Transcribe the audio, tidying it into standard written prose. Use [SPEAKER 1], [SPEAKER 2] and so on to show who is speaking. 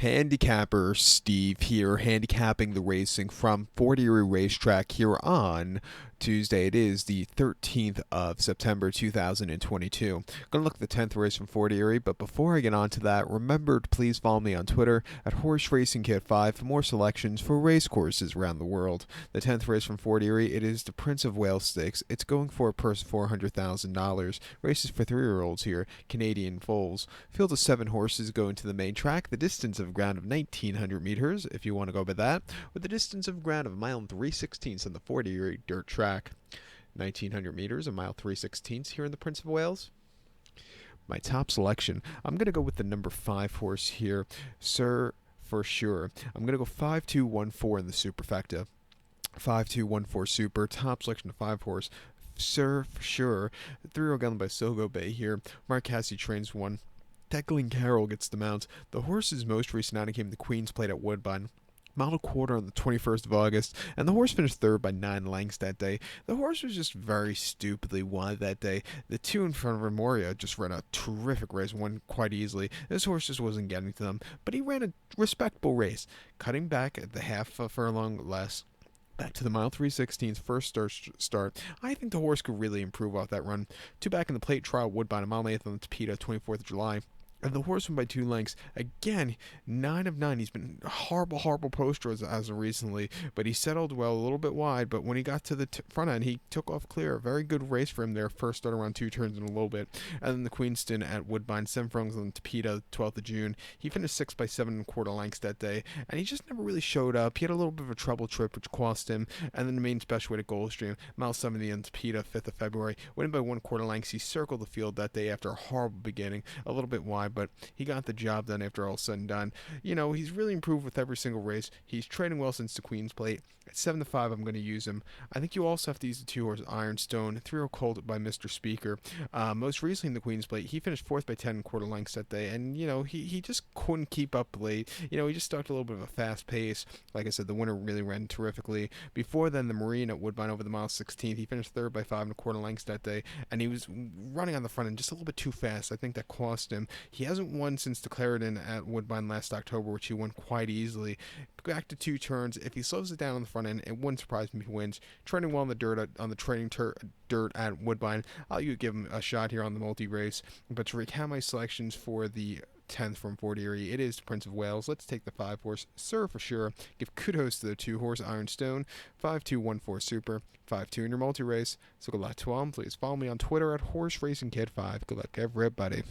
[SPEAKER 1] Handicapper Steve here, handicapping the racing from Fort Erie Racetrack here on Tuesday. It is the 13th of September 2022. Gonna look at the 10th race from Fort Erie, but before I get on to that, remember to please follow me on Twitter at Horse Racing Kit 5 for more selections for race courses around the world. The 10th race from Fort Erie, it is the Prince of Wales Stakes. It's going for a purse of $400,000. Races for 3-year-olds here, Canadian foals. Field of 7 horses go into the main track. The distance of ground of 1,900 meters, if you want to go by that, with the distance of ground of 1.316 on the Fort Erie dirt track. 1,900 meters, a mile 3/16 here in the Prince of Wales. My top selection, I'm going to go with the number 5 horse here, Sir for sure. I'm going to go 5-2-1-4 in the superfecta. 5-2-1-4 super, top selection of 5 horse, Sir for sure. 3-year-old gun by Sogo Bay here. Mark Cassie trains 1. Declan Carroll gets the mount. The horse's most recent outing came the Queen's Plate at Woodbine. Mile quarter on the 21st of August, and the horse finished third by 9 lengths that day. The horse was just very stupidly wide that day. The two in front of Remoria just ran a terrific race, won quite easily. This horse just wasn't getting to them, but he ran a respectable race, cutting back at the half a furlong less. Back to the mile 3/16 first start. I think the horse could really improve off that run. 2 back in the plate trial Woodbine, a mile 8th on the Tapeta, 24th of July. And the horse won by 2 lengths. Again, 9 of 9. He's been horrible poster as of recently, but he settled well, a little bit wide. But when he got to the front end, he took off clear. A very good race for him there. First start around 2 turns in a little bit. And then the Queenston at Woodbine, 7 furlongs on the Tapeta, 12th of June. He finished 6 by 7.25 lengths that day, and he just never really showed up. He had a little bit of a trouble trip, which cost him. And then the main special weight at Goldstream, mile 70 on Tapeta, 5th of February, winning by 1/4 lengths. He circled the field that day after a horrible beginning, a little bit wide, but he got the job done after all said and done. You know, he's really improved with every single race. He's trading well since the Queen's Plate. At 7-5, I'm going to use him. I think you also have to use the 2-horse Ironstone, 3-year-old colt by Mr. Speaker. Most recently in the Queen's Plate, he finished 4th by 10.25 lengths that day, and, you know, he just couldn't keep up late. You know, he just stuck to a little bit of a fast pace. Like I said, the winner really ran terrifically. Before then, the Marine at Woodbine over the mile 16th, he finished 3rd by 5.25 lengths that day, and he was running on the front end just a little bit too fast. I think that cost him. He hasn't won since the Clarendon at Woodbine last October, which he won quite easily. Back to 2 turns. If he slows it down on the front end, it wouldn't surprise me if he wins. Training well on the dirt on the training dirt at Woodbine, I'll give him a shot here on the multi-race. But to recount my selections for the 10th from Fort Erie, it is the Prince of Wales. Let's take the 5 horse, Sir for sure. Give kudos to the 2 horse Ironstone, 5-2-1-4 super, 5-2 in your multi-race. So good luck to all. Please follow me on Twitter at Horse Racing Kid 5. Good luck, everybody.